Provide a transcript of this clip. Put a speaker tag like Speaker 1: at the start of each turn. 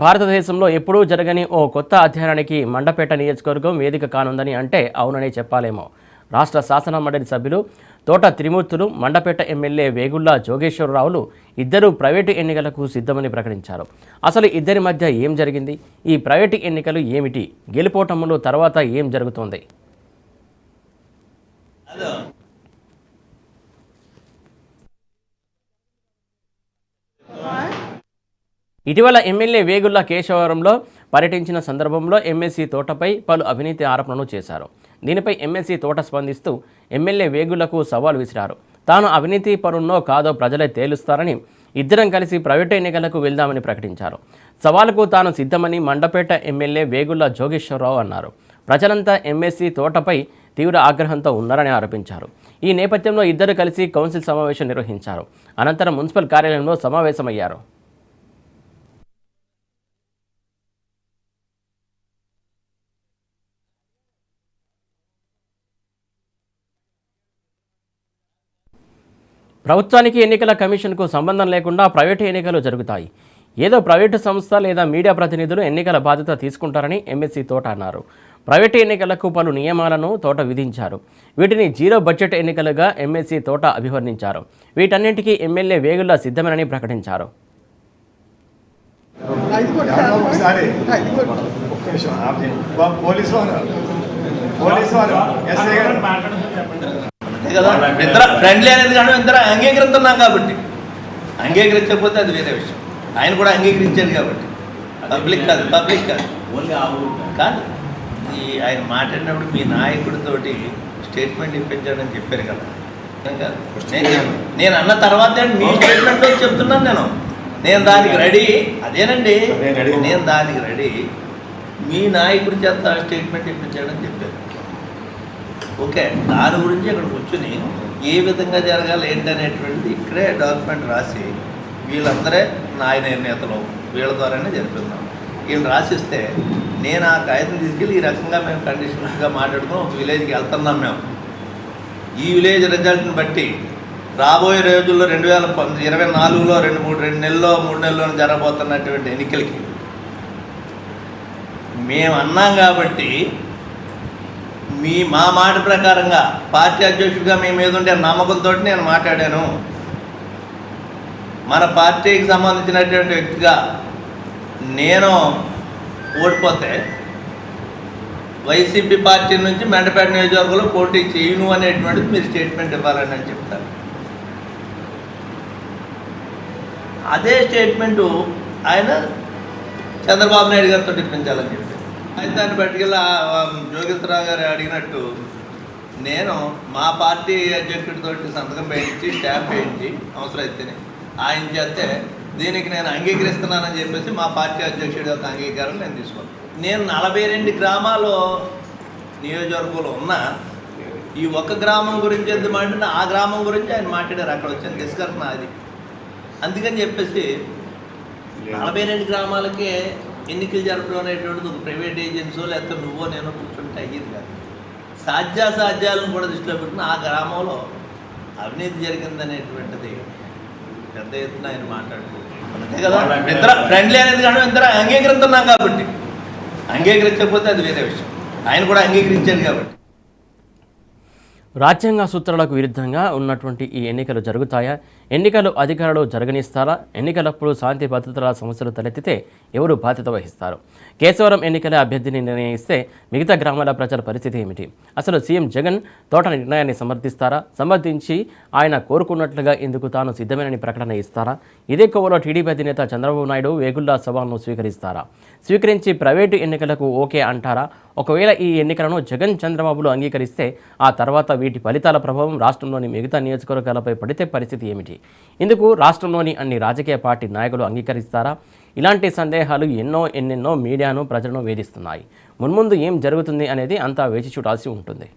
Speaker 1: భారతదేశంలో ఎప్పుడూ జరగని ఓ కొత్త అధ్యయనానికి మండపేట నియోజకవర్గం వేదిక కానుందని అంటే అవుననే చెప్పాలేమో. రాష్ట్ర శాసన మండలి సభ్యులు తోట త్రిమూర్తులు, మండపేట ఎమ్మెల్యే వేగుళ్ల జోగేశ్వరరావులు ఇద్దరు ప్రైవేటు ఎన్నికలకు సిద్ధమని ప్రకటించారు. అసలు ఇద్దరి మధ్య ఏం జరిగింది? ఈ ప్రైవేటు ఎన్నికలు ఏమిటి? గెలుపోటములు తర్వాత ఏం జరుగుతోంది? ఇటీవల ఎమ్మెల్యే వేగుళ్ల కేశవరంలో పర్యటించిన సందర్భంలో ఎమ్మెల్సీ తోటపై పలు అవినీతి ఆరోపణలు చేశారు. దీనిపై ఎమ్మెల్సీ తోట స్పందిస్తూ ఎమ్మెల్యే వేగుళ్లకు సవాల్ విసిరారు. తాను అవినీతి పరున్నో కాదో ప్రజలే తేలుస్తారని, ఇద్దరం కలిసి ప్రైవేటు ఎన్నికలకు వెళ్దామని ప్రకటించారు. సవాలుకు తాను సిద్ధమని మండపేట ఎమ్మెల్యే వేగుళ్ల జోగేశ్వరరావు అన్నారు. ప్రజలంతా ఎమ్మెల్సీ తోటపై తీవ్ర ఆగ్రహంతో ఉన్నారని ఆరోపించారు. ఈ నేపథ్యంలో ఇద్దరు కలిసి కౌన్సిల్ సమావేశం నిర్వహించారు. అనంతరం మున్సిపల్ కార్యాలయంలో సమావేశమయ్యారు. ప్రభుత్వానికి ఎన్నికల కమిషన్కు సంబంధం లేకుండా ప్రైవేటు ఎన్నికలు జరుగుతాయి. ఏదో ప్రైవేటు సంస్థ లేదా మీడియా ప్రతినిధులు ఎన్నికల బాధ్యత తీసుకుంటారని ఎమ్మెల్సీ తోట అన్నారు. ప్రైవేటు ఎన్నికలకు పలు నియమాలను తోట విధించారు. వీటిని జీరో బడ్జెట్ ఎన్నికలుగా ఎమ్మెల్సీ తోట అభివర్ణించారు. వీటన్నింటికీ ఎమ్మెల్యే వేగుళ్ల సిద్ధమేనని ప్రకటించారు.
Speaker 2: కదా ఇద్దరు ఫ్రెండ్లీ అనేది కానీ ఇద్దరు అంగీకరిస్తున్నాం కాబట్టి, అంగీకరించకపోతే అది వేరే విషయం. ఆయన కూడా అంగీకరించారు కాబట్టి పబ్లిక్ కాదు కాదు. ఈ ఆయన మాట్లాడినప్పుడు మీ నాయకుడితోటి స్టేట్మెంట్ ఇప్పించాడని చెప్పారు కదా. నేను అన్న తర్వాత మీ స్టేట్మెంట్ చెప్తున్నాను. నేను దానికి రెడీ. అదేనండి, నేను దానికి రెడీ. మీ నాయకుడి చేత స్టేట్మెంట్ ఇప్పించాడని చెప్పారు. ఓకే, దాని గురించి ఇక్కడ కూర్చుని ఏ విధంగా జరగాలి ఏంటనేటువంటిది ఇక్కడే డాక్యుమెంట్ రాసి వీళ్ళందరే నాయన నేతలు వీళ్ళ ద్వారానే జరిపిస్తున్నాం. వీళ్ళు రాసిస్తే నేను ఆ కాగితం తీసుకెళ్ళి ఈ రకంగా మేము కండిషన్స్గా మాట్లాడుకుని ఒక విలేజ్కి వెళ్తున్నాం. మేము ఈ విలేజ్ రిజల్ట్ని బట్టి రాబోయే రోజుల్లో 2024లో 2 నెలల్లో జరగబోతున్నటువంటి ఎన్నికలకి మేము అన్నాం కాబట్టి మా మాట ప్రకారంగా పార్టీ అధ్యక్షుడిగా మీ మీద ఉండే నమ్మకంతో నేను మాట్లాడాను. మన పార్టీకి సంబంధించినటువంటి వ్యక్తిగా నేను ఓడిపోతే వైసీపీ పార్టీ నుంచి మండపేట నియోజకవర్గంలో పోటీ చేయను అనేటువంటిది మీరు స్టేట్మెంట్ ఇవ్వాలని నేను చెప్తాను. అదే స్టేట్మెంటు ఆయన చంద్రబాబు నాయుడు గారితో ఇప్పించాలని చెప్పారు. అయితే దాన్ని బట్టికెళ్ళి జోగేశ్వరరావు గారు అడిగినట్టు నేను మా పార్టీ అధ్యక్షుడితో సంతకం వేయించి స్టాంప్ వేయించి అవసరమైతేనే ఆయన చేస్తే దీనికి నేను అంగీకరిస్తున్నానని చెప్పేసి మా పార్టీ అధ్యక్షుడి యొక్క అంగీకారం నేను తీసుకున్నాను. నేను 42 గ్రామాలు నియోజకవర్గంలో ఉన్నా ఈ ఒక్క గ్రామం గురించి ఎంత మాట్లాడినా ఆ గ్రామం గురించి ఆయన మాట్లాడారు. అక్కడ వచ్చిన డిస్కషన్ అది. అందుకని చెప్పేసి 42 గ్రామాలకే ఎన్నికలు జరపడం అనేటువంటిది ఒక ప్రైవేట్ ఏజెన్సో లేకపోతే నువ్వో నేను కూర్చుంటే అయ్యేది కాదు. సాధ్యాసాధ్యాలను కూడా దృష్టిలో పెట్టుకుని ఆ గ్రామంలో అవినీతి జరిగిందనేటువంటిది పెద్ద ఎత్తున ఆయన మాట్లాడుకుంటున్నాం కదా. ఇద్దరు ఫ్రెండ్లీ అనేది కానీ ఇద్దరు అంగీకరిస్తున్నాం కాబట్టి, అంగీకరించకపోతే అది వేరే విషయం. ఆయన కూడా అంగీకరించారు కాబట్టి.
Speaker 1: రాజ్యాంగ సూత్రాలకు విరుద్ధంగా ఉన్నటువంటి ఈ ఎన్నికలు జరుగుతాయా? ఎన్నికలు అధికారులు జరగనిస్తారా? ఎన్నికలప్పుడు శాంతి భద్రతల సమస్యలు తలెత్తితే ఎవరు బాధ్యత వహిస్తారు? కేశవరం ఎన్నికల అభ్యర్థిని నిర్ణయిస్తే మిగతా గ్రామాల ప్రజల పరిస్థితి ఏమిటి? అసలు సీఎం జగన్ తోట నిర్ణయాన్ని సమర్థిస్తారా? సమర్థించి ఆయన కోరుకున్నట్లుగా ఇందుకు తాను సిద్ధమేనని ప్రకటన ఇస్తారా? ఇదే కోవలో టీడీపీ అధినేత చంద్రబాబు నాయుడు వేగుళ్ల సవాల్ను స్వీకరిస్తారా? స్వీకరించి ప్రైవేటు ఎన్నికలకు ఓకే అంటారా? ఒకవేళ ఈ ఎన్నికలను జగన్ చంద్రబాబులు అంగీకరిస్తే ఆ తర్వాత వీటి ఫలితాల ప్రభావం రాష్ట్రంలోని మిగతా నియోజకవర్గాలపై పడితే పరిస్థితి ఏమిటి? ఇందుకు రాష్ట్రంలోని అన్ని రాజకీయ పార్టీ నాయకులు అంగీకరిస్తారా? ఇలాంటి సందేహాలు ఎన్నెన్నో మీడియాను ప్రజలను వేధిస్తున్నాయి. మున్ముందు ఏం జరుగుతుంది అనేది అంతా వేచి చూడాల్సి ఉంటుంది.